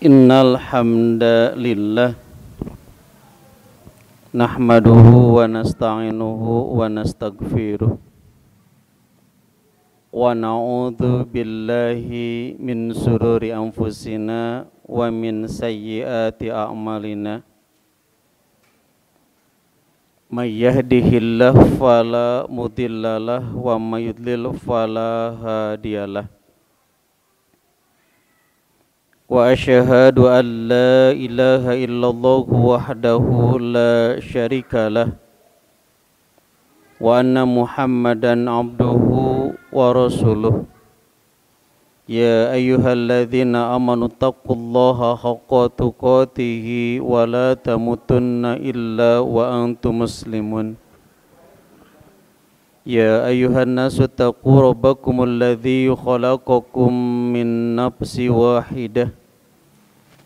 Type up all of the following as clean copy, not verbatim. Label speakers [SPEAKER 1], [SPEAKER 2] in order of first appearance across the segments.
[SPEAKER 1] Innal hamdalillah nahmaduhu wa nasta'inuhu wa nastaghfiruh wa na'udzu billahi min sururi anfusina wa min sayyiati a'malina may yahdihillahu fala mudhillalah wa may yudlil fala hadiyalah wa asyhadu an la ilaha illallah wahdahu la syarikalah wa anna muhammadan abduhu wa rasuluh ya ayyuhalladzina amanu taqullaha haqqa tuqatih wa la tamutunna illa wa antum muslimun ya ayyuhan nasu taqu rabbakumul ladzi khalaqakum min nafsin wahidah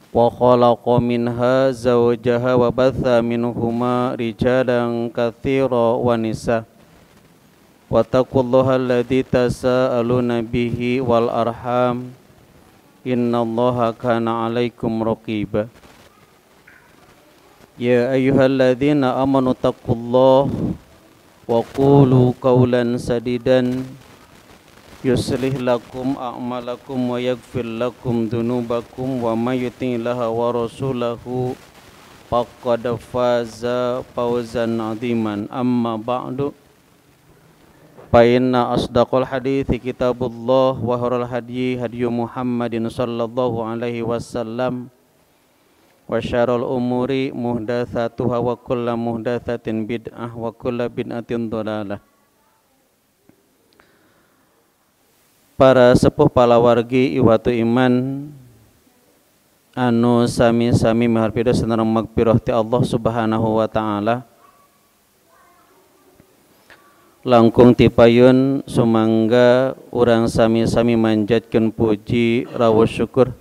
[SPEAKER 1] wa khalaqa minha zawjaha wa batha minhuma rijalan katsiran wa nisaa wattaqullaha alladzi tasaaluna bihi wal arham innallaha kana 'alaikum raqiba ya ayyuhalladzina amanu taqullaha wa qulu qawlan sadidan yuslih lakum a'malakum wa yaghfir lakum dhunubakum wa may yuti'illaha wa rasulahu faqad faza fawzan 'aziman amma ba'du fa inna asdaqal hadithi kitabullah wa khairul hadyi hadyu Muhammadin sallallahu alaihi wasallam wa syarrul umuri muhdatsatuha wa kullu muhdatsatin bid'ah wa kullu bid'atin dhalalah. Para sepuh palawargi iwatu iman anu sami-sami miharpida senarang magpirah ti Allah Subhanahu wa taala. Langkung tipayun sumangga urang sami-sami manjatkeun puji rawuh syukur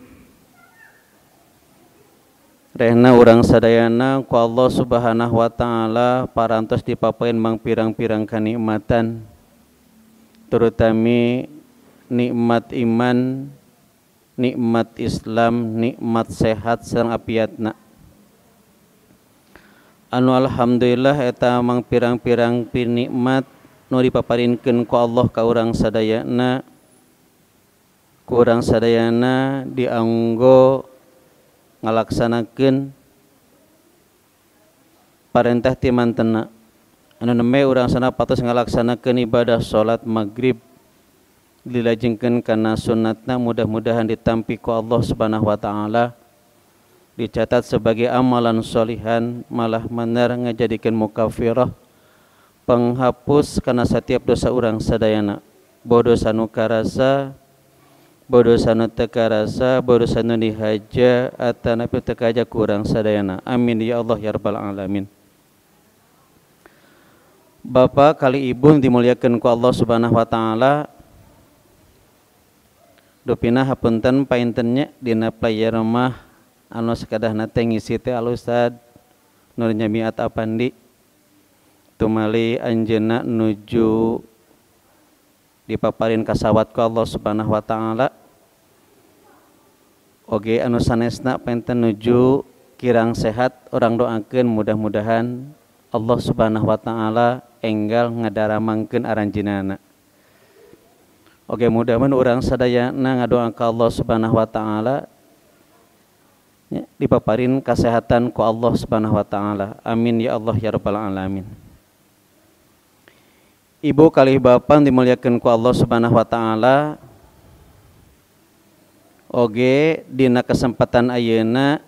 [SPEAKER 1] rehna urang sadayana ku Allah Subhanahu wa taala parantos dipapaeun mang pirang-pirang kanikmatan terutami nikmat iman, nikmat Islam, nikmat sehat sareng apiatna. Anu alhamdulillah eta mang pirang-pirang nikmat nu dipaparinkeun ku Allah ka urang sadayana. Ku urang sadayana dianggo ngalaksanakeun parentah ti mantenna. Anu neme urang sana patos ngalaksanakeun ibadah salat maghrib dilajengkeun kana sunnatna mudah-mudahan ditampi ku Allah Subhanahu wa taala dicatat sebagai amalan sholihan malah manar ngajadikeun mukaffirah penghapus kana setiap dosa urang sadayana boh dosa nu karasa boh dosa nu teu karasa boh dosa nu dihaja atanapi teu kahaja ku urang sadayana amin ya Allah ya rabbal alamin. Bapak kali ibu dimuliakeun ku Allah Subhanahu wa taala. Dupina hapunten paintennya dina player mah anu sakadahna teh ngisi teh Al Ustad Nur Nyamiat Apandi tumali anjeunna nuju dipaparin kasawat ku Allah Subhanahu wa taala oge anu sanesna painten nuju kirang sehat orang doakeun mudah-mudahan Allah Subhanahu wa taala enggal ngadaramangkeun aranjeunana. Oke, mudah-mudahan orang sadayana ngadoa ka Allah Subhanahu wa taala ya, dipaparin kesehatan ku Allah Subhanahu wa taala. Amin ya Allah ya rabbal alamin. Ibu kalih bapak dimuliakeun ku Allah Subhanahu wa taala. Oge dina kesempatan ayeuna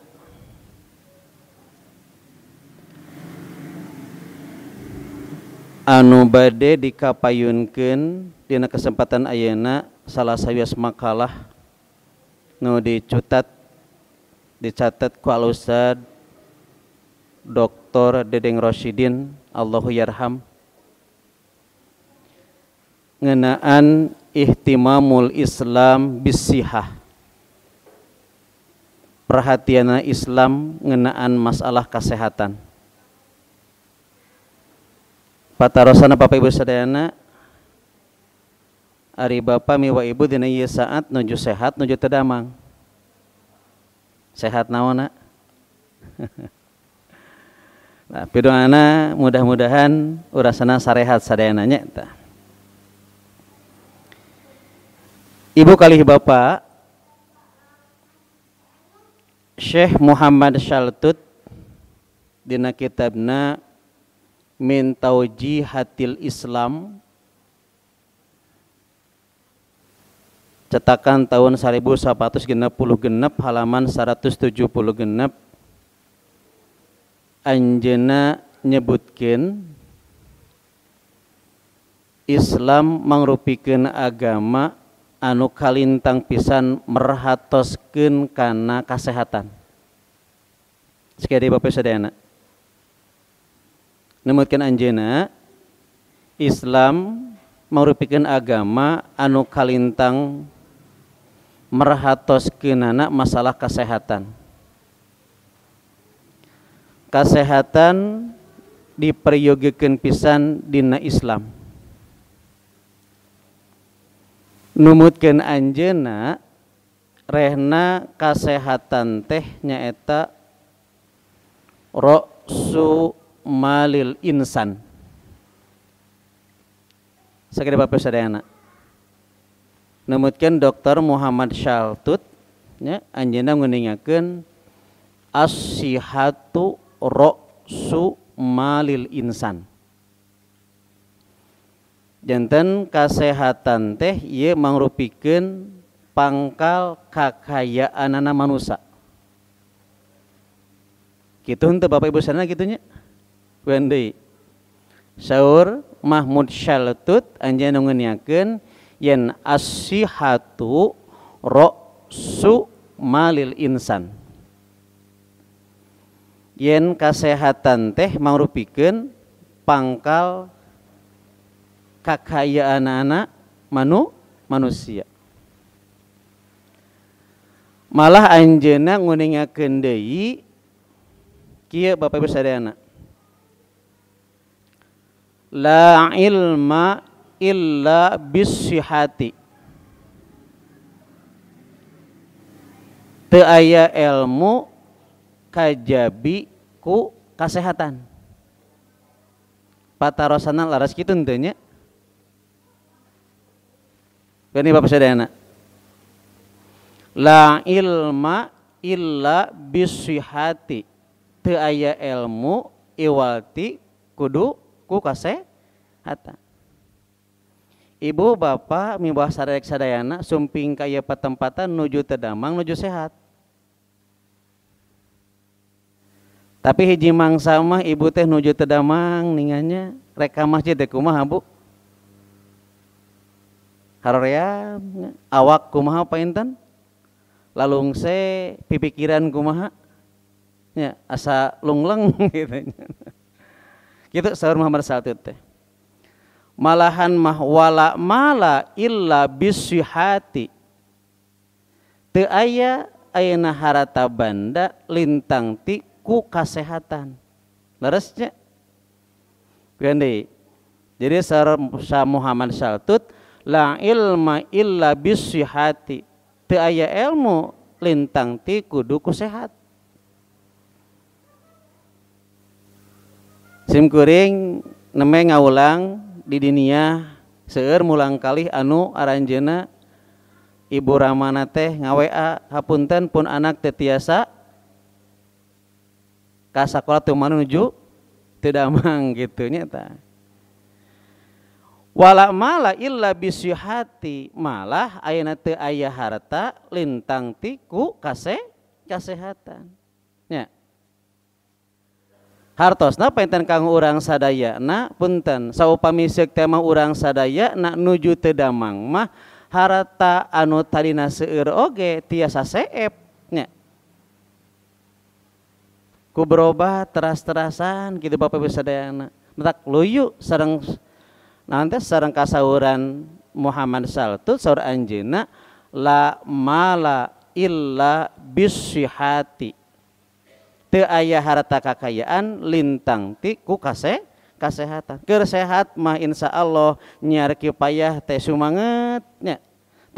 [SPEAKER 1] anu bade dikapayunkeun dina kesempatan ayeuna salah sawias makalah nu dicatat ku Al Ustad Dr. Dedeng Rosyidin Allahu yarham ngeunaan ihtimamul Islam bisihah perhatianna Islam ngeunaan masalah kesehatan. Patarosana Bapak Ibu sadayana ari bapa miwa ibu dina ieu saat nuju sehat nuju teu damang. Sehat naonna. Nah, pidoana mudah-mudahan urasana sarehat sadayana nya tah. Ibu kalih bapak Syekh Muhammad Shaltut dina kitabna Min Taujihatil Islam cetakan tahun 1166 halaman 170 genep anjeunna nyebutkeun Islam mangrupikeun agama anu kalintang pisan merhatoskeun kana kasehatan. Sekali Bapak sadayana. Nemutkeun anjeunna Islam mangrupikeun agama anu kalintang merhatoskeunana masalah kesehatan. Kesehatan diperyogekeun pisan dina Islam. Numutkeun anjeunna rehna kasehatan teh nyaeta ra'su malil insan. Sakit Bapak sadayana. Numutkeun Dr. Muhammad Shaltut nya anjeunna nguningakeun as-sihhatu ra'su malil insan. Janten kasehatan teh ieu mangrupikeun pangkal kakayaanana manusia. Kitu henteu Bapak Ibu sadayana kitu nya. Kueun deui. Saur Mahmud Shaltut anjeunna ngeunyakeun yen as-sihhatu ra'su malil insan. Yen kasehatan teh mangrupikeun pangkal kakayaanana manusia. Malah anjeunna nguningakeun deui kieu Bapak Ibu sadayana. La ilma illa bisihati. Teu aya ilmu kajabi ku kasehatan. Patarosana laras kitu henteu nya. Ini Bapak sadayana. La ilma illa bisihati. Teu aya ilmu iwalti kudu ku kasehatan. Ibu bapak mibah sadayek sadayana sumping kaya patempatan nuju tedamang nuju sehat. Tapi hiji mangsa mah ibu teh nuju tedamang ningannya rek ka masjid teh kumaha Bu? Haroream awak kumaha painten? Lalungse pipikiran kumaha? Ya, asa lungleng gitu. Kitu saur Muhammad Shaltut teh. Malahan mah wala mala illa bisihati. Teu aya ayeuna harata banda lintang ti ku kasehatan. Leresnya. Gande. Jadi saur Muhammad Shaltut la ilma illa bisihati. Teu aya ilmu lintang ti kudu ku sehat. Simkuring neme ngaulang di dinia seueur mulang kalih anu aranjeuna Ibu Ramana teh ngawa hapunten pun anak teh tiasa ka sakola teu manuju teu damang kitu nya tah. Wala mala illa bisihati, malah ayeuna teu aya harta lintang ti ku kasehatan. Nya. Hartosna painten kanggo urang sadayana punten saupami seuk teh mah urang sadayana nuju teu damang mah harta anu tadina seueur oge tiasa seep nya. Ku berobat teras-terasan kitu Bapak Ibu sadayana. Mentak luyu sareng nanti sareng kasauran Muhammad Shaltut saur anjeunna la mala illa bisihati. Teu aya harta kakayaan lintang ti ku kasehatan. Keur sehat mah insyaallah nyar kipayah teh sumanget nya.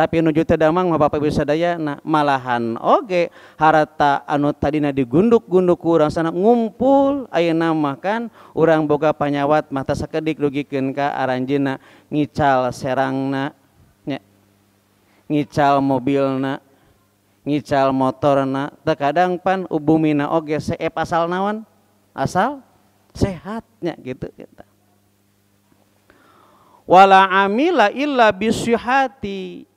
[SPEAKER 1] Tapi nuju teu damang mah Bapak Ibu sadayana malahan oge harata anu tadina digunduk-gunduk ku urang sana ngumpul ayeuna mah kan urang boga panyawat mah teu sakedik dugikeun ka aranjeunna ngical serangna nya ngical mobilna ngical motorna terkadang pan ubumina oge seep asal naon asal sehatnya gitu kita wala amila illa bisihati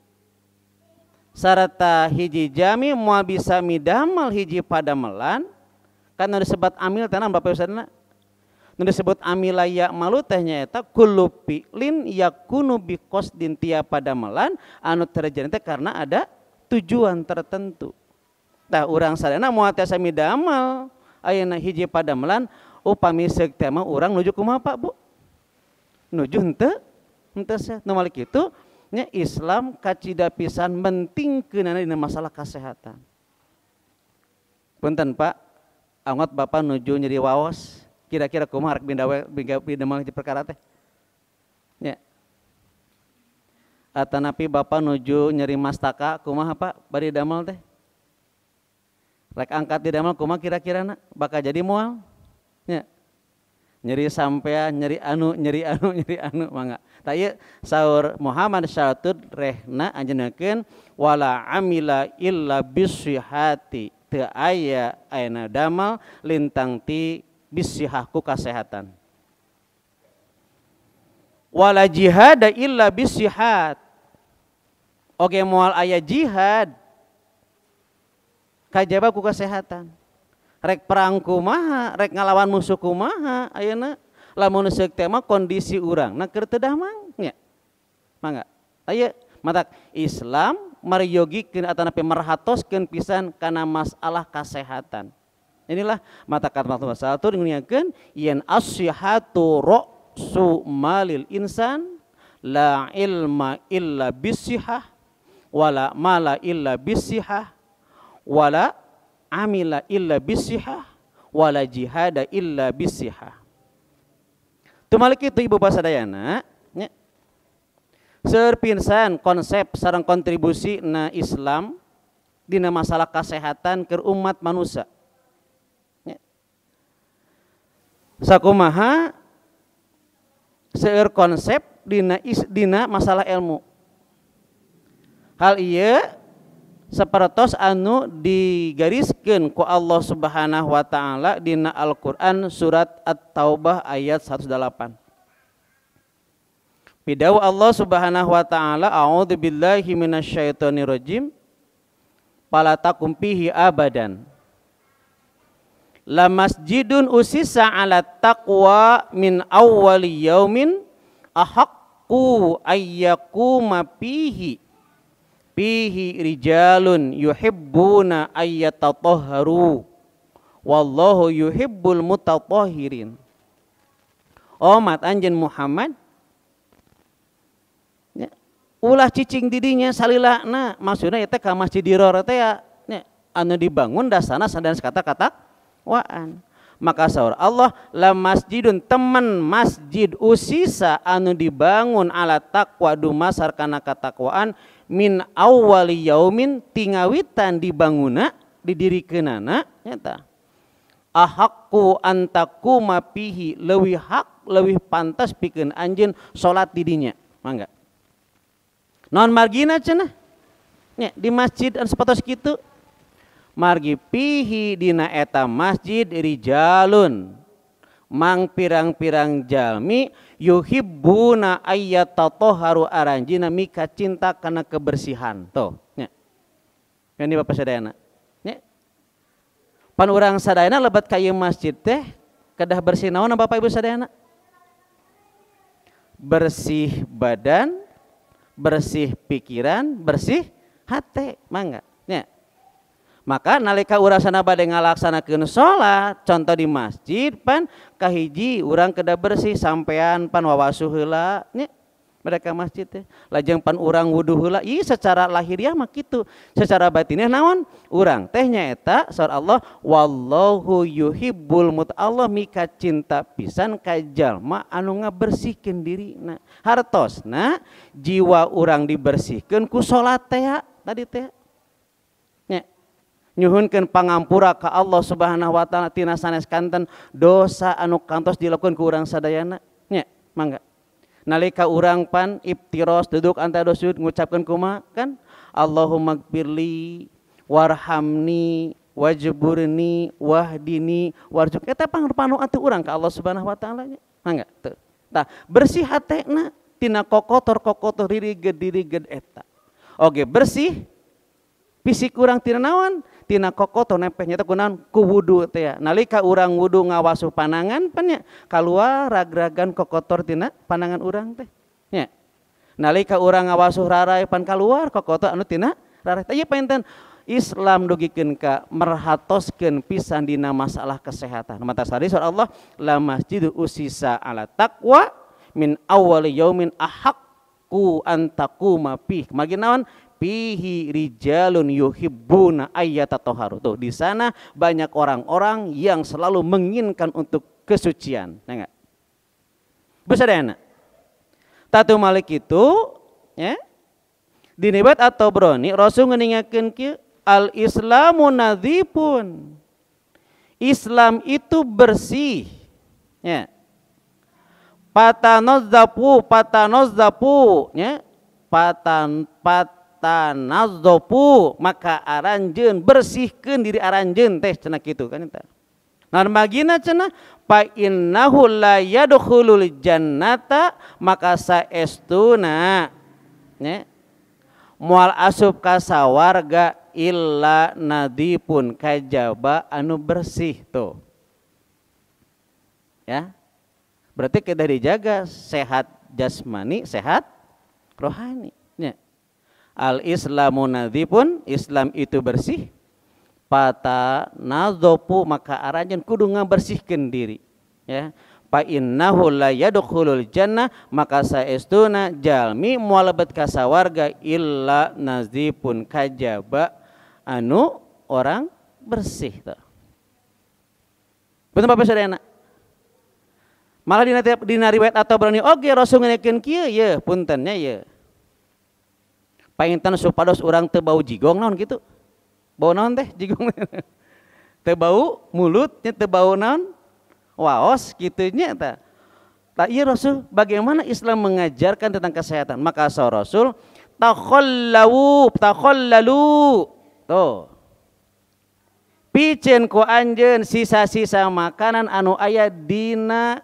[SPEAKER 1] sarata hiji jami moal bisa midamal hiji padamelan kan nu disebut amil teh naon Bapak Ustadna nu disebut amila ya malu teh nyaeta kullu fi'lin yakunu bi qasdin tiap padamelan anu terjadi teh karena ada tujuan tertentu tah urang sadayana moal tiasa midamal ayeuna hiji padamelan upami seuk teh mah urang nuju kumaha Pak Bu nuju henteu sah nu malik kitu nya Islam kacida pisan mentingkeunana dina masalah kesehatan. Punten Pak, angot Bapak nuju nyeri waos, kira-kira kumaha rek bidamel di perkara teh? Nya. Atanapi Bapak nuju nyeri mastaka, kumaha Pak bari damel teh? Rek angkat di damel kumaha kira-kirana bakal jadi moal? Nya. Nyeri sampean, nyeri anu mangga. Taya saur Muhammad Syatud rehna anjeunkeun wala amila illa bisihati teu aya ayeuna damal lintang ti bisihah ku kasehatan. Wala jihad illa bisihat. Oge moal aya jihad kajaba ku kasehatan. Rek perang kumaha, rek ngalawan musuh kumaha ayeuna lamun seuk teh mah kondisi urangna keur teu damang nya. Mangga. Aya matak Islam mariyogikeun atanapi marhatoskeun pisan kana masalah kasehatan. Inilah mata kata satu ngeuningakeun yen as-sihhatu ra'su malil insan la ilma illa bisihah wala mala illa bisihah wala amila illa bisihah wala jihada illa bisihah. Tumalik itu Ibu Pasadayana nya seueur pinsan konsep sareng kontribusi na Islam dina masalah kesehatan ke umat manusia. Nya. Sakumaha seueur konsep dina masalah ilmu. Hal ieu sapertos anu digariskeun ku Allah Subhanahu wa taala dina Al-Qur'an surat At-Taubah ayat 108. Pidawu Allah Subhanahu wa taala a'udzu billahi minasyaitonir rajim fala takum fihi abadan la masjidun usisa ala taqwa min awwali yaumin ahaqqu ayyakuma fihi rijalun yuhibbuna ayyatatahharu wallahu yuhibbul mutatahhirin. Umat anjeun Muhammad ya, ulah cicing didinya salilana maksudna eta ka Masjid Diror teh ya anu dibangun dasana sadan kata-kata waan. Maka saur Allah la masjidun teman masjid usisa anu dibangun ala taqwa dumasar kana katakwaan min awwali yaumin tingawitan dibangunna didirikeunana nyata ahaqqu antakuma fihi leuwih hak leuwih pantas pikeun anjeun salat di dinya mangga naon margina cenah nya di masjid anu sapatos kitu margi pihi dina eta masjid rijalun mang pirang-pirang jalmi yuhibbuna ayyatatahharu aranjina mika cinta kana kebersihan tuh nya ini Bapak sadayana nya pan urang sadayana lebat ka ieu masjid teh kedah bersih naon Bapak Ibu sadayana bersih badan bersih pikiran bersih hate mangga nya. Maka nalika urang sana bade ngalaksanakeun salat contoh di masjid pan kahiji urang kedah bersih sampean pan wawasuh heula nya mereka masjid teh. Lajeng pan urang wudu heula, ieu secara lahiriah mah kitu. Secara batinnya naon? Urang teh nyaeta saur Allah, wallahu yuhibbul Allah mika cinta pisan ka jalma anu ngabersihkeun dirina. Hartosna jiwa urang dibersihkeun ku salat teh tadi teh. Nya. Nyuhunkeun pangampura ka Allah Subhanahu wa taala tina sanes kanten dosa anu kantos dilakukeun ku urang sadayana. Nya, mangga. Nalika urang pan iftiros duduk antara sujud ngucapkeun kumaha kan Allahumma gfirli warhamni wajburni wahdini warzuq eta pangpanu atuh urang ka Allah Subhanahu wa taala nya mangga teu tah bersih hatena tina kokotor diriged eta oge bersih fisik urang tina naon tina kokotor nempeh nyata kunaon ku wudu teh ya. Nalika urang wudu ngawasuh panangan pan nya kaluar ragragan kokotor tina panangan urang teh nya. Nalika urang ngawasuh rarai pan kaluar kokotor anu tina rarai teh ieu painten Islam dugikeun ka merhatoskeun pisan dina masalah kesehatan. Mata sari surah Allah la masjidu usisa ala taqwa min awwali yaumin ahaqqu an taquma fi. Magi naon? Fihi rijalun yuhibbuna ayyatatoharu. Tuh di sana banyak orang-orang yang selalu menginginkan untuk kesucian. Nah enggak? Besadana. Tatu malik itu ya. Di Nibat atau Broni Rasul ngeningakeun kieu al-islamu nadzifun. Islam itu bersih. Ya. Patanazzafu ya. Patanazzafu maka aranjeun bersihkeun diri aranjeun teh cenah kitu kan eta. Nah magina cenah fa innahu la yadkhulul jannata maka saestuna nya moal asup ka sawarga illa nadipun kajaba anu bersih tuh. Ya. Berarti kita dijaga sehat jasmani, sehat rohani. Ya. Al-Islamu nadipun, Islam itu bersih. Pata nadzopu maka aranjeun kudu ngabersihkeun diri. Ya. Fa innahu la yadkhulul jannah maka saestuna jalmi moal lebet ka sawarga illa nazipun kajaba anu orang bersih tuh. Betul Bapak Saudara? Malah dina riwayat atau berani oge Rasul ngenekeun kieu ye puntennya ye. Painten supados urang teu bau jigong naon kitu. Bau naon teh jigong? Teu bau mulutnya teu bau naon? Waos kitunya ta. Tak iya Rasul bagaimana Islam mengajarkan tentang kesehatan. Maka Rasul takhallalu. Tuh. Piceun ku anjeun sisa-sisa makanan anu aya dina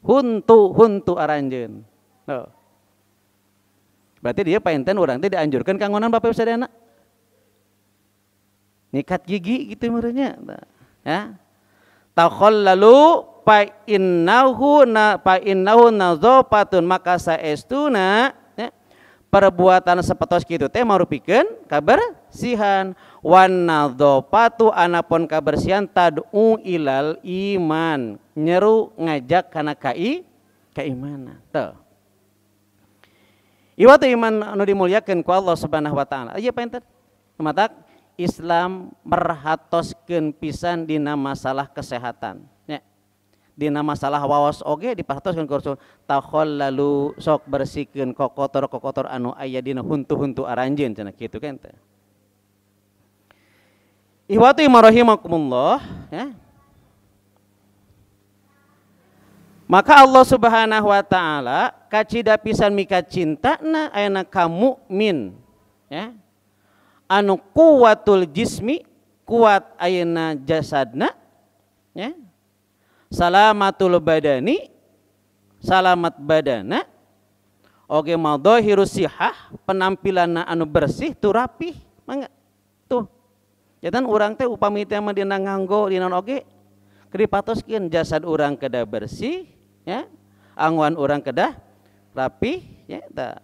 [SPEAKER 1] huntu aranjeun. Tuh. Berarti dia painten urang teh dianjurkeun kanggonan Bapak Ibu sadayana. Nyikat gigi gitu meureunnya. Ya. Takhallalu fa innahu nadzafatun maka saestuna ya, perbuatan sapertos kitu teh marupikeun kabersihan wan nadzafatu anapun kabersihan tad'u ilal iman nyeru ngajak kana keimanan teu ieu teh iman anu dimulyakeun ku Allah Subhanahu wa taala ieu painten matak Islam merhatoskeun pisan dina masalah kesehatan ya. Dina masalah waos oge diparhatoskeun ku Rasul takhallalu sok bersihkeun kokotor anu aya dina huntu-huntu aranjeun cenah kitu kan teh. Ihwati rahimakumullah ya. Maka Allah Subhanahu wa taala kacida pisan mika cintana ayana ka mukmin ya. Anu kuwatul jismi kuat ayeuna jasadna ya salamatul badani salamat badana oge madhahirus sihah penampilanna anu bersih tu rapih mangga tuh jatan urang teh upami teh mah dina nganggo dina oge kripatoskeun jasad urang kedah bersih ya angguan urang kedah rapih ya tah.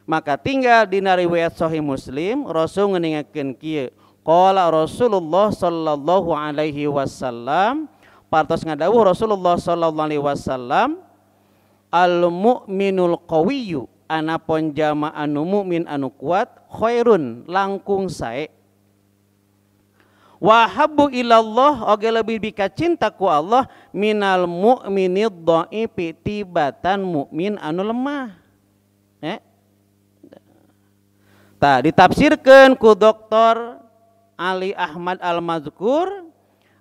[SPEAKER 1] Maka tinggal di riwayat Sahih Muslim Rasul ngeningakeun kieu qala Rasulullah sallallahu alaihi wasallam partos ngadawuh Rasulullah sallallahu alaihi wasallam al mu'minul qawiyyu anapun jama anu mukmin anu kuat khairun langkung sae wa habbu ilallah oge lebih bika cinta ku Allah minal mu'minid dhaifi tibatan mukmin anu lemah. Tah ditafsirkeun ku Dr. Ali Ahmad Al-Mazkur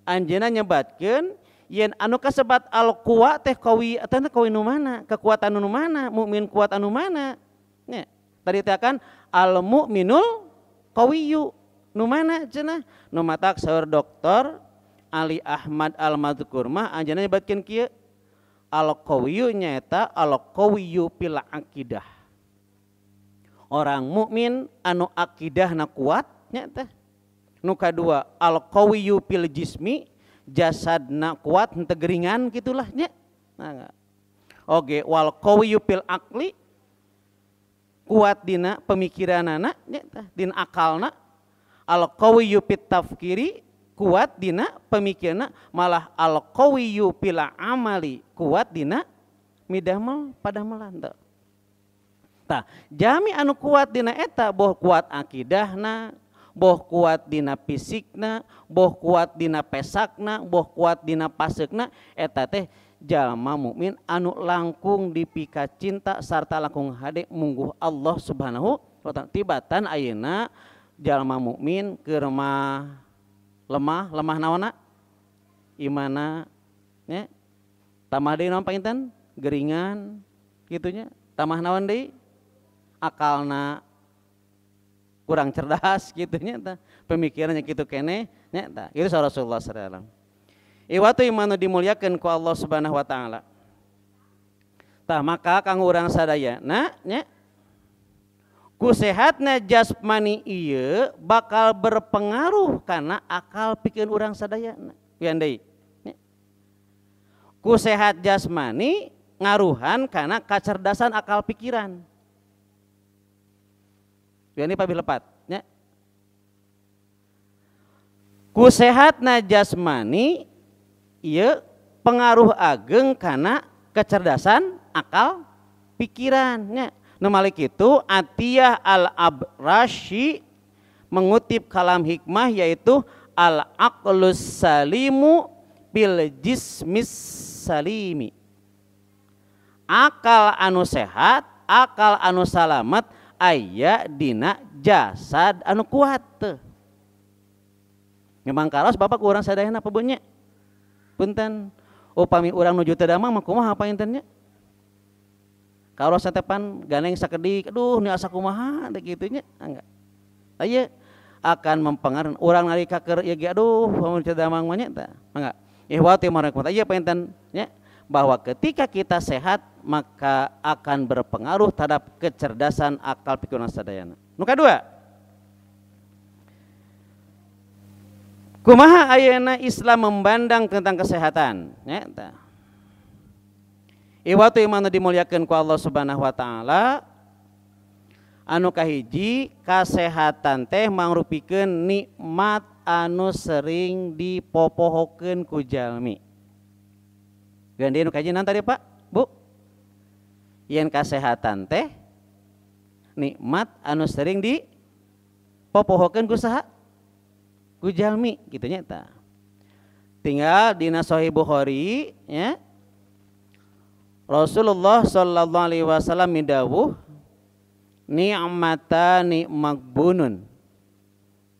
[SPEAKER 1] anjeunna nyebatkeun yen anu kasebat al-quwa teh qawi atana qawi nu mana kekuatan nu mana mukmin kuat anu mana nya tadi teh kan al mukminul qawiyyu nu mana cenah nu matak saur Dr. Ali Ahmad Al-Mazkur mah anjeunna nyebatkeun kieu al qawiyyu nyaeta al qawiyyu fil aqidah orang mukmin anu akidahna kuat nya teh nu kadua al qawiyyu fil jismi jasadna kuat henteu geringan gitulah nya. Nah, oge wal qawiyyu fil aqli kuat dina pemikiranana nya dina akalna al qawiyyu fit tafkiri kuat dina pemikiranna malah al qawiyyu fil amali kuat dina midamel padamelan teh. Tah jami anu kuat dina eta boh kuat akidahna boh kuat dina fisikna, boh kuat dina pesakna, boh kuat dina pasekna, eta teh jalma mukmin anu langkung dipika cinta sarta langkung hade mungguh Allah Subhanahu wa taala. Tibatan ayeuna jalma mukmin keur lemah naonna? Imana nya. Tamah deui naon panginten? Geringan kitu nya. Tamah naon deui? Akalna kurang cerdas gitu nya pemikirannya gitu kene nya tah itu Rasulullah sallallahu alaihi wasallam. Iwatu imanu dimuliakeun ku Allah Subhanahu wa taala. Tah maka kanggo urang sadayana nya ku sehatna jasmani ieu bakal berpengaruh kana akal pikeun urang sadayana. Pian deui. Ku sehat jasmani ngaruhan kana kacerdasan akal pikiran. Ini pabi lepat nya. Ku sehatna jasmani ieu pengaruh ageng kana kecerdasan akal pikiran nya. Nu malik kitu Atiyah Al-Abrasyi mengutip kalam hikmah yaitu al-aqlus salimu bil jismis salimi. Akal anu sehat, akal anu salamet aya dina jasad anu kuat teu. Memang karos bapak ku urang sadayana apa beunnya? Punten upami urang nuju teu damang mah kumaha paintennya? Karos satepan ganeng sakedik, aduh ni asa kumaha teh kitu nya. Enggak. Aya akan mempengaruhi urang nalika keur ieu ge aduh mun teu damang mah nya teh. Enggak. Ihwati marhamat. Aya painten nya bahwa ketika kita sehat maka akan berpengaruh terhadap kecerdasan akal pikiran sadayana. Nu kadua, kumaha ayeuna Islam memandang tentang kesehatan nya tah. Iwatu imanu dimuliakeun ku Allah Subhanahu wa taala anu kahiji kasehatan teh mangrupikeun nikmat anu sering dipopohokeun ku jalmi. Gandeun nu kaji naon tadi Pak? Bu. Yen kasehatan teh nikmat anu sering dipopohokeun ku saha? Ku jalmi kitu nya tah. Tinggal dina Sahih Bukhari ya. Rasulullah sallallahu alaihi wasallam midawuh ni'matani magbunun.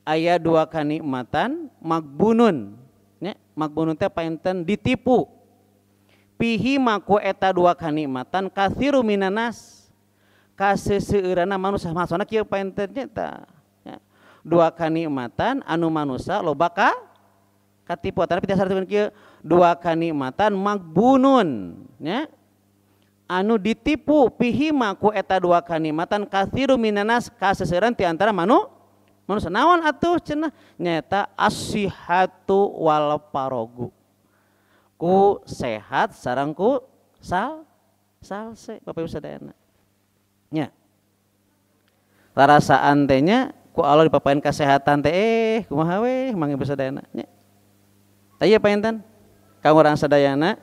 [SPEAKER 1] Aya dua kanikmatan magbunun. Ya, magbunun teh painten ditipu. Pihi maku eta dua kanikmatan kathiru minanas kaseseueurana manusia maksudna kieu painten nya ya. Dua kanikmatan anu manusia loba katipu tapi disartikeun kieu dua kanikmatan magbunun nya anu ditipu pihi maku eta dua kanikmatan kathiru minanas kaseseueuran ti antara manusia naon atuh cenah nyaeta as-sihhatu wal farogu. Ku sehat sareng ku salse Bapak Ibu sadayana nya tarasaan teh nya ku Allah dipapaeun kesehatan teh kumaha we mangga Ibu sadayana nya aya painten ka urang sadayana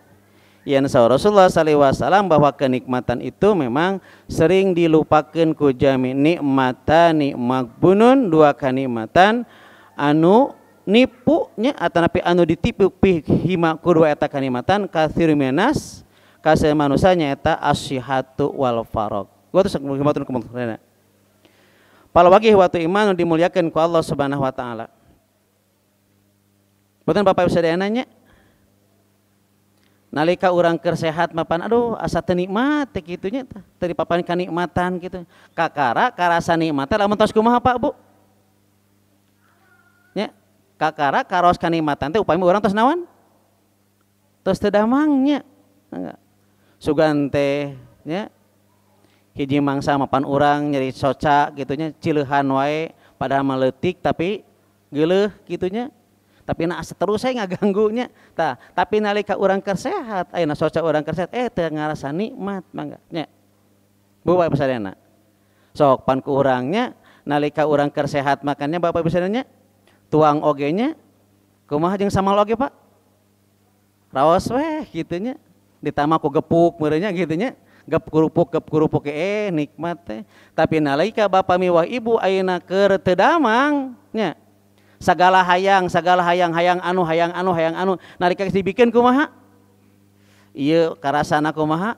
[SPEAKER 1] Yang Rasulullah sallallahu alaihi wasallam bahwa kenikmatan itu memang sering dilupakan ku jami nikmatan magbunun dua kenikmatan anu nipunya atau napi anu ditipu hima kedua eta kenikmatan kathir minas kasih manusianya eta asyihatu wal farok. Gua tuh kematun kematun. Palawagi waktu iman dimuliakan ku Allah Subhanahu wa taala. Betul Bapak Ibu sadayana nya. Nalika urang keur sehat mapan aduh asa teu nikmat teh kitu nya tah. Teu dipapan kanikmatan kitu. Kakara karasa nikmat lamun tos kumaha Pak Bu? Nya. Kakara karos kanikmatan teh upami urang tos naon? Tos teu damang nya. Sugan teh nya hiji mangsa mapan urang nyeri soca gitunya cileuhan wae padahal maletik tapi geuleuh gitunya tapi na asa terus saya ngaganggunya tah tapi nalika urang keur sehat ayeuna soca urang keur sehat teu ngarasa nikmat mangga nya Bapak Ibu sadayana sok pan ku urangnya nalika urang keur sehat makannya Bapak Ibu sadayana tuang oge nya kumaha jeung samal oge Pak raos weh gitunya ditambah ku gepuk meureunnya gitunya gep kerupuk nikmat teh tapi nalika bapa miwah ibu ayeuna keur teu damang nya sagala hayang hayang anu nalika dibikeun kumaha ieu karasana kumaha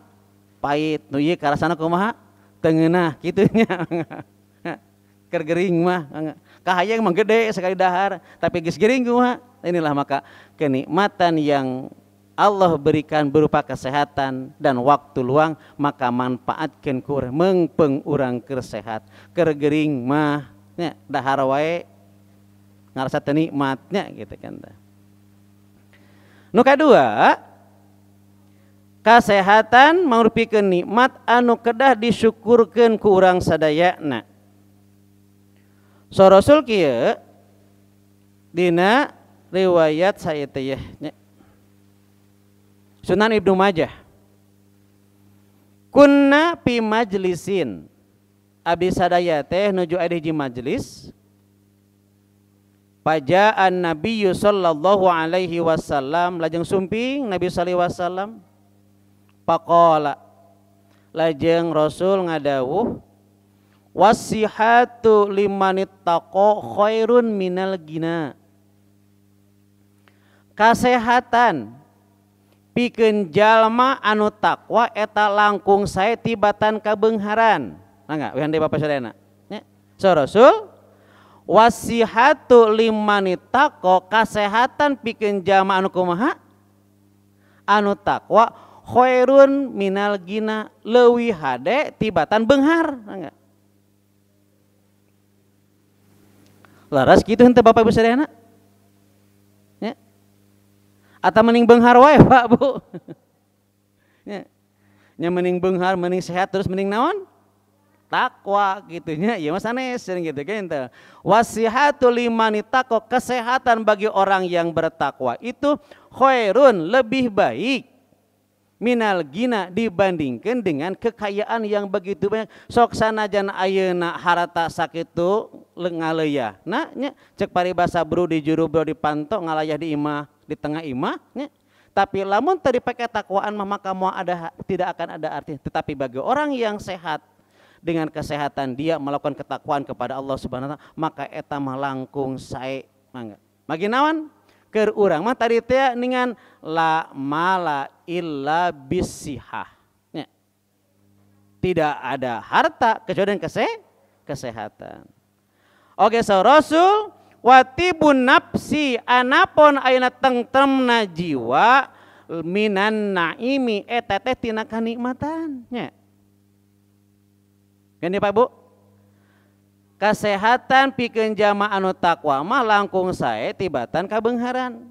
[SPEAKER 1] pait nu ieu karasana kumaha teu ngeunah kitu nya keur gering mah kahayang mah gede sekali dahar tapi geus gering kumaha inilah maka kenikmatan yang Allah berikan berupa kesehatan dan waktu luang maka manfaatkeun ku urang mengpeng urang keur sehat keur gering mah nya dahar wae ngarasa teu nikmatnya gitu kan. Nu kadua kasehatan mangrupikeun nikmat anu kedah disyukurkeun ku urang sadayana. So Rasul kieu dina riwayat saeutik nya Sunan Ibnu Majah. Kunna pi majlisin. Abdi sadaya teh nuju aya hiji majlis. Pajaan Nabi sallallahu alaihi wasallam lajeng sumping Nabi sallallahu alaihi wasallam. Faqala lajeng Rasul ngadawuh wasihatu limanittaqa khairun minal gina. Kasehatan pikeun jalma anu takwa eta langkung sae tibatan kabeungharan. Mangga we hande Bapak sadayana. Nya. So Rasul wasihatu limanittaqa kasehatan pikeun jalma anu kumaha? Anu takwa khairun minal gina leuwih hade tibatan beunghar. Mangga. Laras kitu henteu Bapak Ibu sadayana? Atau mending beunghar wae Pak Bu. Nya mending beunghar, mending sehat terus mending naon? Takwa gitunya. Ieu mah sanes gitu kan teh. Wasihatu limanittaqa kesehatan bagi orang yang bertakwa itu khairun lebih baik minal gina dibandingkan dengan kekayaan yang begitu banyak. Sok sanajan ayeuna harata sakitu ngaleuya. Nah nya cek paribasa bro di juru bro di panto ngalayah di imah di tengah imahnya, tapi lamun tadi pakai takwaan maka mau ada tidak akan ada arti. Tetapi bagi orang yang sehat dengan kesehatan dia melakukan ketakwaan kepada Allah Subhanahu wa taala maka eta mah langkung sae mangga. Bagi naon? Keur urang mah tadi teh ningan la mala illa bisihah. Tidak ada harta kecuali dengan kesehatan. Oke, so Rasul watibun nafsi anapun ayeuna tengtemna jiwa minan naimi eta teh tina kanikmatan nya. Gini Pak Bu. Kesehatan pikeun jalma anu takwa mah langkung sae tibatan kabeungharan.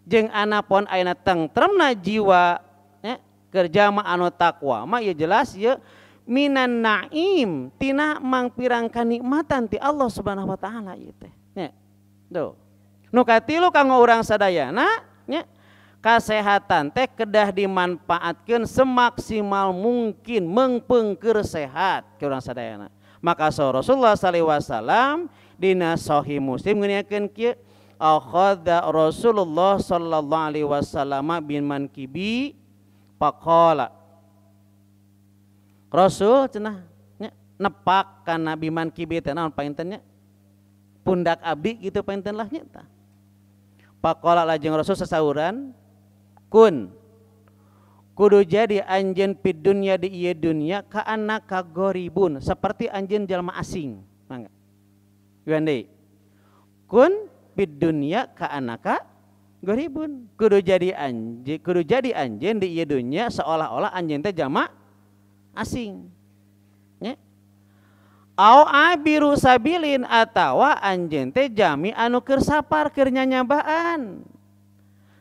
[SPEAKER 1] Jeung anapun ayeuna tengtemna jiwa nya keur jalma anu takwa mah ieu jelas ieu minan naim tina mangpirang kanikmatan ti Allah Subhanahu wa taala ieu teh. Nya. Tuh. Nu katilu kanggo urang sadayana nya kasehatan teh kedah dimanfaatkeun semaksimal mungkin mengpeungkeur sehat ke urang sadayana. Maka Rasulullah sallallahu alaihi wasallam dina sahih Muslim ngeuniakeun kieu akhadha Rasulullah sallallahu alaihi wasallam bin mankibi Faqala Rasul cenah nepak kana biman kibi teh naon painten nya pundak abdi gitu painten lah nya tah. Faqala lajeng Rasul sasauran kun kudu jadi anjeun pid dunya di ieu dunya ka annaka goribun seperti anjeun jalma asing mangga yuan deui kun pid dunya ka annaka goribun kudu jadi anjeun di ieu dunya seolah-olah anjeun teh jalma asing nya au abiru sabilin atawa anjeun teh jami anu keur sapar keur nyanyabaan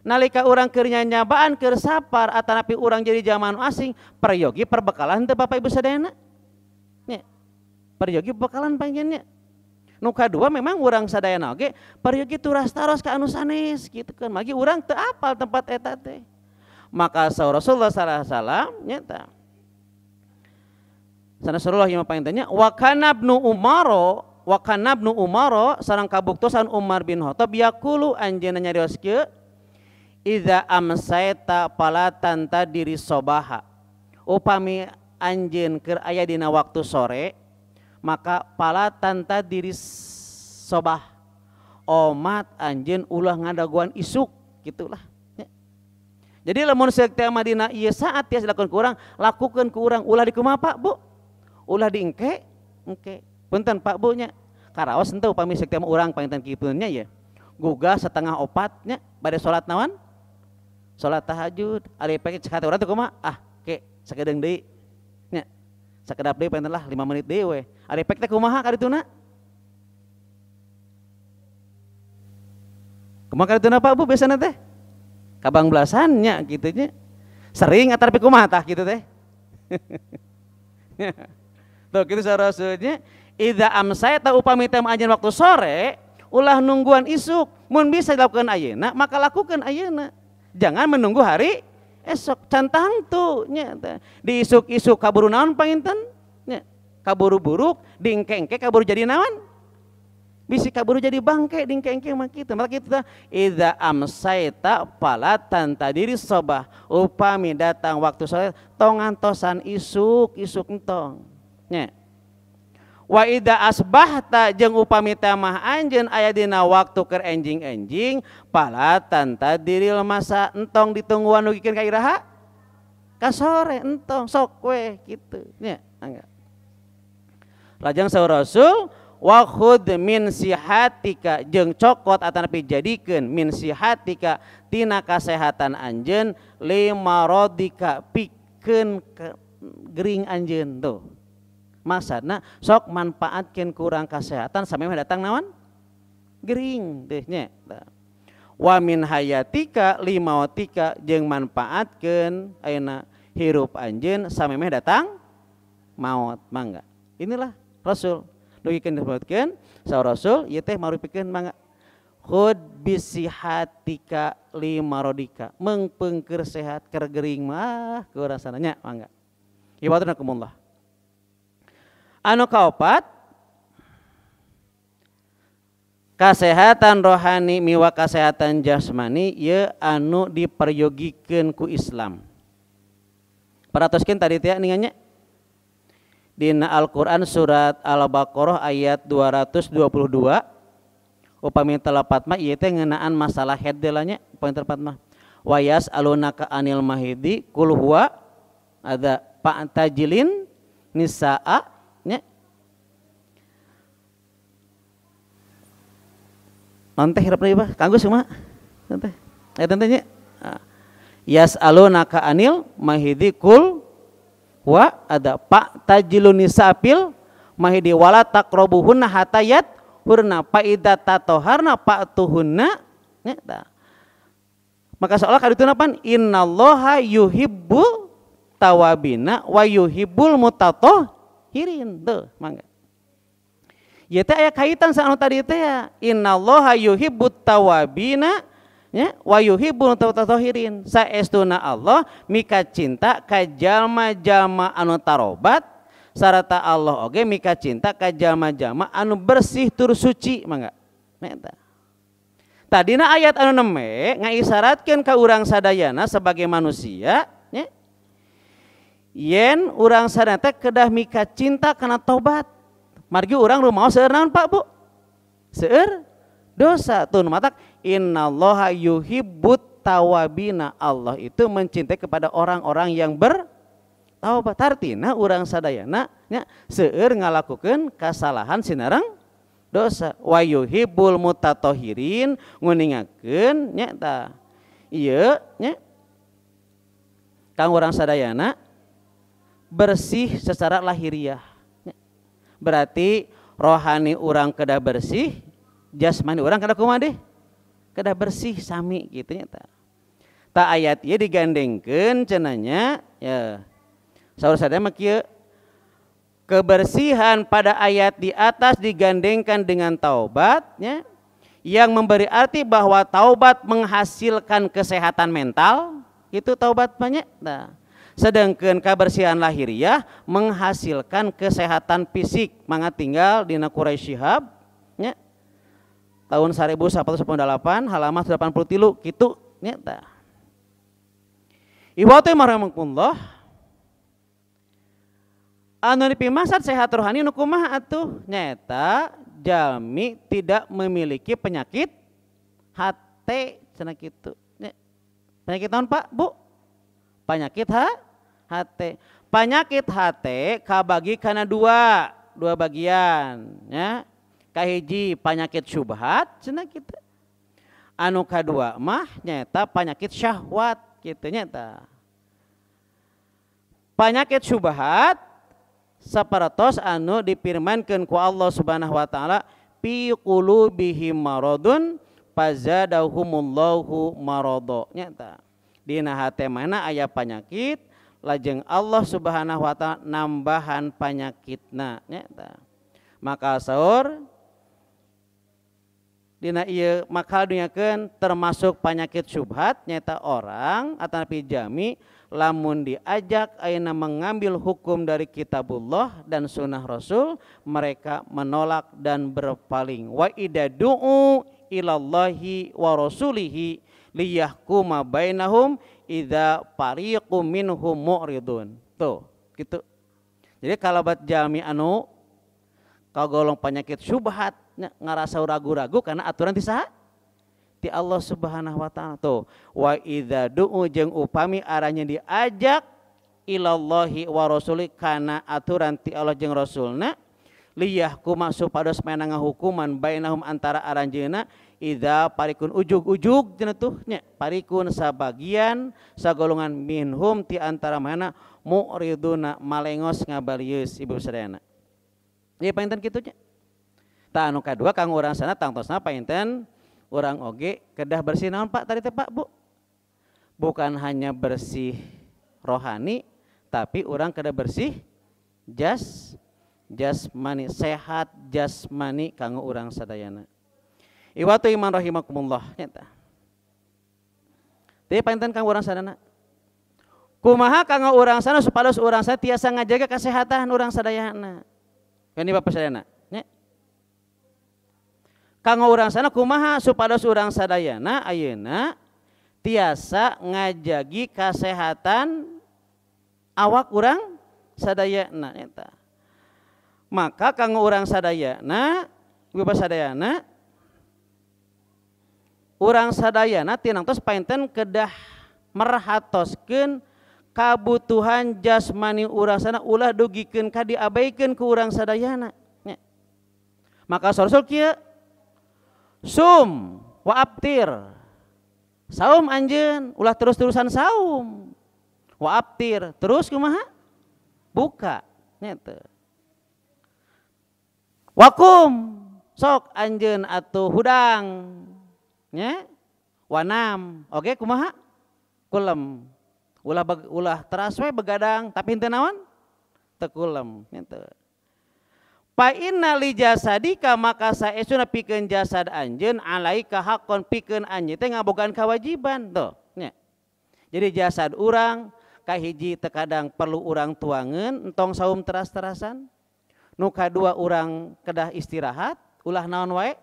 [SPEAKER 1] nalika urang keur nyanyabaan keur sapar atanapi urang jadi jama anu asing peryogi perbekalan teu Bapak Ibu sadayana nya peryogi bekalan panjenennya nu kadua memang urang sadayana oge peryogi turas-taros ka anu sanes kitu kan magi urang teu apal tempat eta teh maka saur Rasulullah sallallahu alaihi wasallam nya tah sana Rasulullah yang paintanya wa kana ibnu umaro sareng kabuktosan Umar bin Khattab yaqulu anjeunna nyarioskeun idza amsayta palatan tadiri sobaha upami anjeun keur aya dina waktu sore maka palatan tadiri sobah omat anjeun ulah ngadaguan isuk gitulah ya. Jadi lamun seuk teh Madinah ieu saat tiasa dilakukan ku urang lakukeun ku urang ulah di kumaha Pak Bu ulah diengke engke punten Pak Bu nya karaos henteu upami seuk teh urang panginten kitu nya ya gugah setengah opatnya bade salat naon salat tahajud ari pake cek hate urang teh kumaha ke sakedeung deui nya sakedap deui panten lah 5 menit deui we ari pek teh kumaha kadituna kumaha kadituna Pak Bu biasana teh kabang belasan nya kitu nya sering atar pe kumaha tah kitu teh tuh kitu saraseunya idza amsayta upami teh anjeun waktu sore ulah nungguan isuk mun bisa dilakukan ayeuna maka lakukan ayeuna jangan menunggu hari esok cantang tuh nya di isuk-isuk kaburu naon panginten nya kaburu buruk diengke-engke kaburu jadi naon bisi kaburu jadi bangke diengke-engke mah kitu maka kitu tah idza amsayta palatan tadiri sobah upami datang waktu sore tong ngantosan isuk entong nya wa idza asbahta jeung upami teh mah anjeun aya dina waktu keur enjing-enjing palatan tadiril masa entong ditungguan nugikeun ka iraha ka sore entong sok we kitu nya angga lajeng saur Rasul wa khud min sihatika jeung cokot atanapi jadikeun min sihatika tina kasehatan anjeun limaradika pikeun gering anjeun tuh maksudna sok manfaatkeun kurang kesehatan sampai datang naon gering teh nya wa min hayatika limautika jeung manfaatkeun ayeuna hirup anjeun sampai datang maut mangga inilah Rasul nugikeun disebutkeun saur Rasul ieu teh marupikeun mangga khud bisihatika limaradika mengpeungkeur sehat keur gering mah ke urang sananya mangga ibadatunakumullah anu kaopat kasehatan rohani miwa kasehatan jasmani ieu anu diperyogikeun ku Islam paratoskeun tadi teh ningannya dina Al-Qur'an surat Al-Baqarah ayat 222 upami telepat mah ieu teh ngeunaan masalah haid deula nya poin telepat mah wa yas'alunaka anil mahidi qul huwa ada fa'tajilin nisaa nya nonte hirap deui bah kanggo semua nonte eta teh nya yas'alunaka anil mahidi qul wa ada fa'tajilun nisapil mahidi wala taqrabuhunna hatayat hurna faida tatoharna fa'tuhunna nya tah maka seolah kadituna pan innallaha yuhibbul tawabina wa yuhibbul mutatahhirin tuh mangga ieu teh aya kaitan sa anu tadi teh ya innallaha yuhibbut tawabina nya wa yuhibbul mutatahhirin saestuna Allah mika cinta ka jalma-jalma anu tarobat sarata Allah oge mika cinta ka jalma-jalma anu bersih tur suci mangga eta tadina ayat anu neme ngaisyaratkeun ka urang sadayana sebagai manusia nya yen urang sadaya teh kedah mika cinta kana tobat margi urang rumaos seueur naon Pak Bu seueur dosa tuh matak innallaha yuhibbut tawabina Allah itu mencintai kepada orang-orang yang bertaubat artina urang sadayana nya seueur ngalakukeun kasalahan sinareng dosa wa yuhibbul mutatahhirin nguningakeun nya tah ieu nya kang urang sadayana bersih secara lahiriah berarti rohani urang kedah bersih jasmani urang kedah kumaha deh kedah bersih sami kitu nya tah ta ayat ieu digandengkeun cenanya ya saur sadaya mah kieu kebersihan pada ayat di atas digandengkan dengan taubatnya yang memberi arti bahwa taubat menghasilkan kesehatan mental itu taubat banyak nah sedangkan kebersihan lahiriah menghasilkan kesehatan fisik mangga tinggal dina Quraisy Shihab nya tahun 1198 halaman 83 kitu nya tah Iwatu marhamukumullah anu dipimasad sehat rohani nu kumaha atuh nyaeta jalmi tidak memiliki penyakit hati cenah kitu penyakit naon Pak Bu penyakit hati penyakit hati kabagi kana dua bagian nya kahiji penyakit syubhat cenah kitu anu kadua mah nyaeta penyakit syahwat kitu nyaeta penyakit syubhat sapertos anu dipirmankeun ku Allah Subhanahu wa taala fi qulubihim maradun fazadahumullahu marada nya dina hate mana aya penyakit lajeng Allah Subhanahu wa taala nambahan penyakitna nya maka saur dina ieu maka dunyakeun termasuk penyakit syubhat nyata orang ataupun jami lamun diajak ayeuna mengambil hukum dari kitabullah dan sunnah rasul mereka menolak dan berpaling wa idaduu ilallahi wa rasulihi liyahkuma bainahum idza fariqum minhum mu'ridun tuh gitu jadi kalau buat jami anu kagolong penyakit syubhat ngarasa ragu-ragu karena aturan ti saha ti Allah Subhanahu wa taala tuh wa idza du'u jeung upami aranya diajak ilallahi wa rasuli kana aturan ti Allah jeung rasulna liyahkuma supados menang hukuman bainahum antara aranjeuna idza parikun ujug-ujug cenah tuh nya parikun sabagian sagolongan minhum ti antara mana mu'riduna malengos ngabalius ibu sadayana ieu painten kitu nya tah anu kadua kang urang sana tangtosna painten urang oge kedah bersih naon Pak tadi teh Pak Bu bukan hanya bersih rohani tapi urang kedah bersih jasmani sehat jasmani kanggo urang sadayana iwatu iman rahimakumullah nyata teh painten kang urang sadana kumaha kanggo urang sana supados urang sana tiasa ngajaga kesehatan urang sadayana kan ieu Bapak sadayana nya kanggo urang sana kumaha supados urang sadayana ayeuna tiasa ngajagi kesehatan awak urang sadayana eta maka kanggo urang sadayana Bapak sadayana urang sadayana tinangtos painten kedah merhatoskeun kabutuhan jasmani urang sana ulah dugikeun ka diabaikeun ku urang sadayana nya maka rasul kieu sum wa abtir saum anjeun ulah terus-terusan saum wa abtir terus kumaha buka nya teu wakum sok anjeun atuh hudang nya wanam oge kumaha kulem ulah teras we begadang tapi henteu naon teu kulem nya teu fa inna li jasadika maka saesuna pikeun jasad anjeun alaika haqqon pikeun anjeun teh ngabogaan kewajiban tuh nya jadi jasad urang kahiji terkadang perlu urang tuangeun entong saum teras-terasan nu kadua urang kedah istirahat ulah naon wae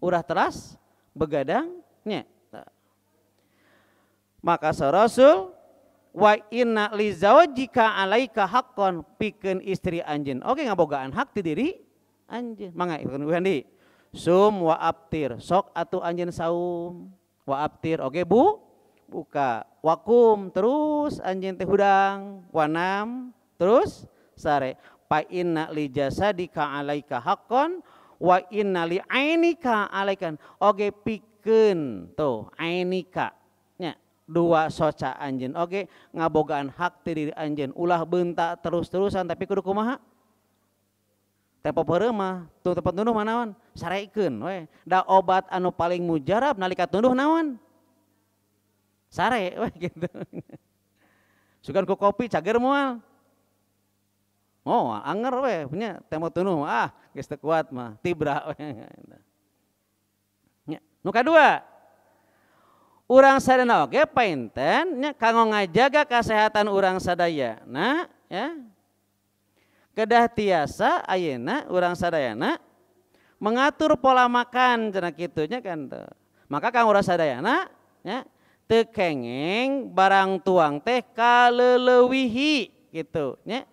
[SPEAKER 1] ulah teras begadang nya maka rasul wa inna li zawjika alaika haqqan pikeun istri anjeun oge ngabogaan hak ti diri anjeun mangga ikutan handi sum wa aftir sok atuh anjeun saum wa aftir oge buka wakum terus anjeun teh hudang wanam terus sare fa inna li jasadika alaika haqqan wa inna li ainika alaikan oge pikeun tuh ainika nya dua soca anjeun oge ngabogaan hak ti diri anjeun ulah beunta terus-terusan tapi kudu kumaha tempo beureum mah tuh tempat tunduh mah naon sareikeun we da obat anu paling mujarab nalika tunduh naon sare we gitu sugan ku kopi cager moal oh anger we punya tempo tunduh geus teu kuat mah tibra we nya nu kadua urang sadayana oge painten nya kanggo ngajaga kasehatan urang sadayana ya. Kedah tiasa ayeuna urang sadayana mengatur pola makan cenah kitu nya kan teu. Maka kang urang sadayana nya teu kengeng barang tuang teh kaleulewihi gitu nya.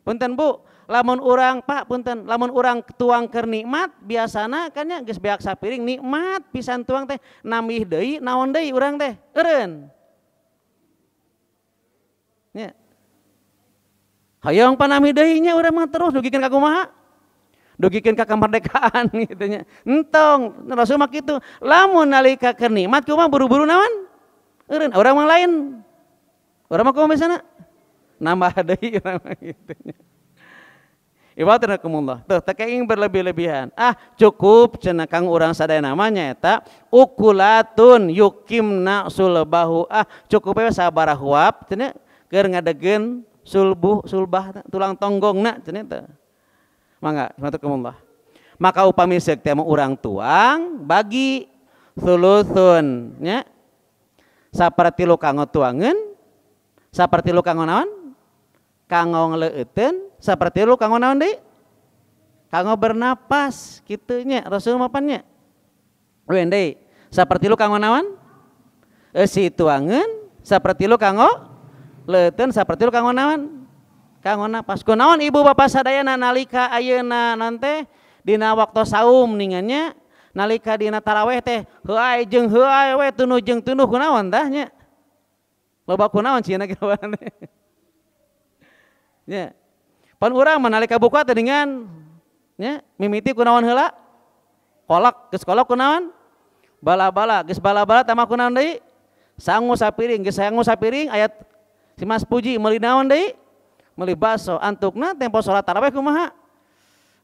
[SPEAKER 1] Punten Bu, lamun urang Pak punten lamun urang tuang keur nikmat biasana kan nya geus beak sapiring nikmat pisan tuang teh nambih deui naon deui urang teh eureun nya hayang panami deui nya urang mah terus dugikeun ka kumaha dugikeun ka kamardekaan gitu nya entong Rasul mah kitu lamun nalika keur nikmat kumaha buru-buru naon eureun urang mah lain urang mah kumaha biasana nambah deui urang mah kitu nya Ibadarakumullah. Tuh tekeng berlebih-lebihan. Cukup cenah kang urang sadayana namanya eta ukulatun yukimna sulbahu. Cukup we sabaraha huap cenah keur ngadegeun sulbah tulang tonggongna cenah teh. Mangga ibadarakumullah. Maka upami seuk teh urang tuang bagi sulusun nya. Saperti lu kanggo tuangeun, saperti lu kanggo naon? Kanggo ngeleueutkeun saperti lu kanggo naon deui? Kanggo bernapas kitu nya Rasul mapannya. Wen deui, saperti lu kanggo naon? Eusi tuangeun, saperti lu kanggo leueutkeun, saperti lu kanggo naon? Kanggo napas. Kunaon ibu bapak sadayana nalika ayeuna naon teh dina waktu saum ningannya nalika dina tarawih teh heuai jeung heuai we tunuh jeung tunuh kunaon tah nya? Loba kunaon cenah kitu nya. Pan urang manalika buka teh dengan nya mimiti kunaon heula? Kolak, geus kolak kunaon? Bala-bala, geus bala-bala tah mah kunaon deui? Sangu sapiring, geus sangu sapiring ayat si Mas Puji meuli naon deui? Meuli baso. Antukna tempo salat tarawih kumaha?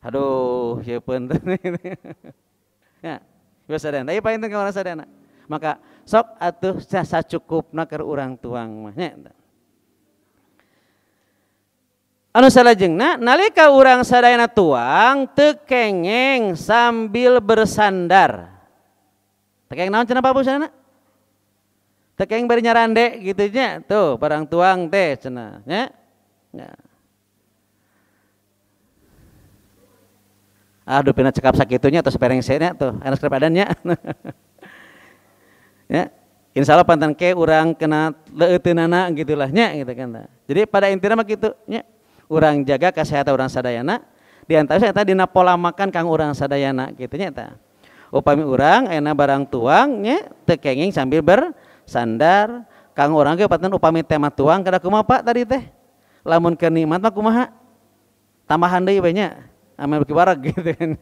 [SPEAKER 1] Aduh, ieu punten. Ya, biasa dan ieu painten ka urang sadayana. Maka sok atuh sacukupna keur urang tuang mah nya. Anu salajengna nalika urang sadayana tuang teu kengeng sambil bersandar. Teu kengeng naon cenah Pak Bu sana? Teu kengeng bari nyarande kitu nya. Tuh barang tuang teh cenah nya. Ya. Aduh pina cekap sakitunya tos perengse nya tuh enak kepadannya. Ya. Insyaallah pantan ke urang kena leuteunana gitulah nya gitu kan. Jadi pada intina mah kitu nya. Urang jaga kesehatan urang sadayana di antaranya eta dina pola makan kang urang sadayana kitu nya eta. Upami urang ayeuna barang tuang nya teu kenging sambil bersandar kang urang ge paten upami tema tuang kada kumaha Pak tadi teh. Lamun keur nikmat mah kumaha? Tambahan deui we nya. Ame beuki bareg gitu kan.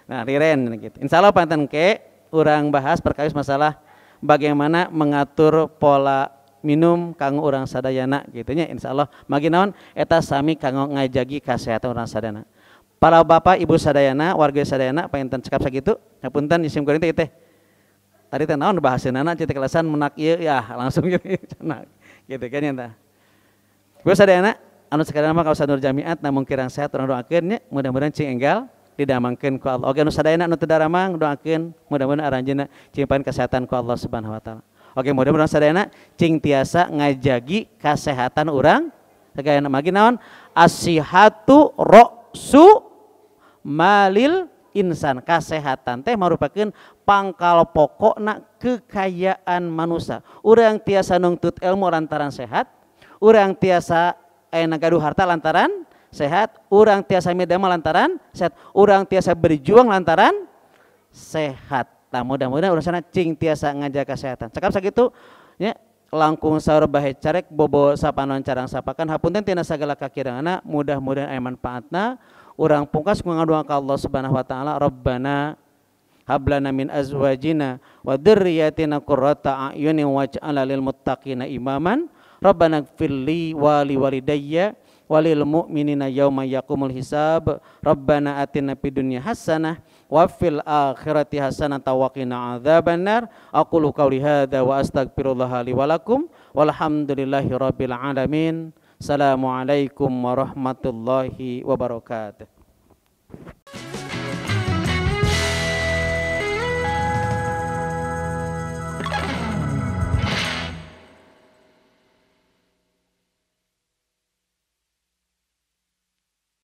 [SPEAKER 1] Nah, riren gitu. Insyaallah panten ke urang bahas perkawis masalah bagaimana mengatur pola minum kanggo urang sadayana gitu nya insyaallah magi naon eta sami kanggo ngajagi kasehatan urang sadayana. Para bapak ibu sadayana warga sadayana painten cekap sakitu ngapunten isim kuring teh tadi teh naon bahaseunana cita kelasan menak ieu ya langsung cenah gitu kan nya tah. Ibu sadayana anu sakadana mah kawasan Nur Jamiat namun kirang sehat urang doakeun nya mudah-mudahan cing enggal didamangkeun ku Allah. Oge anu sadayana anu teu daramang doakeun mudah-mudahan aranjeunna cimpaen kesehatan ku Allah Subhanahu wa taala. Oke, mudah-mudahan sadayana cing tiasa ngajagi kesehatan urang sagayana magi naon asihatu ra'su malil insan kesehatan teh merupakan pangkal pokokna kekayaan manusia. Urang tiasa nuntut ilmu lantaran sehat, urang tiasa gaduh harta lantaran sehat, urang tiasa midama lantaran sehat, urang tiasa berjuang lantaran sehat. Nah, mudah-mudahan urasana cing tiasa ngajaga kesehatan. Cakap sakitu nya langkung saur bahe carek bobo sapanon carang sapakan hapunten tina sagala kakiranganna, mudah-mudahan aya manfaatna. Urang pungkas ngadoa ka Allah Subhanahu wa taala, Rabbana hablana min azwajina wa dzurriyyatina qurrata a'yunin waj'alna lil muttaqina imaman. Rabbana ighfirli wa li walidayya walil mu'minina yauma yaqumul hisab. Rabbana atina fid dunya hasanah wa fil akhirati hasanah wa qina adzabannar. Aqulu qouli hadza wa astaghfirullaha li wa lakum walhamdulillahi rabbil alamin. Assalamualaikum warahmatullahi wabarakatuh.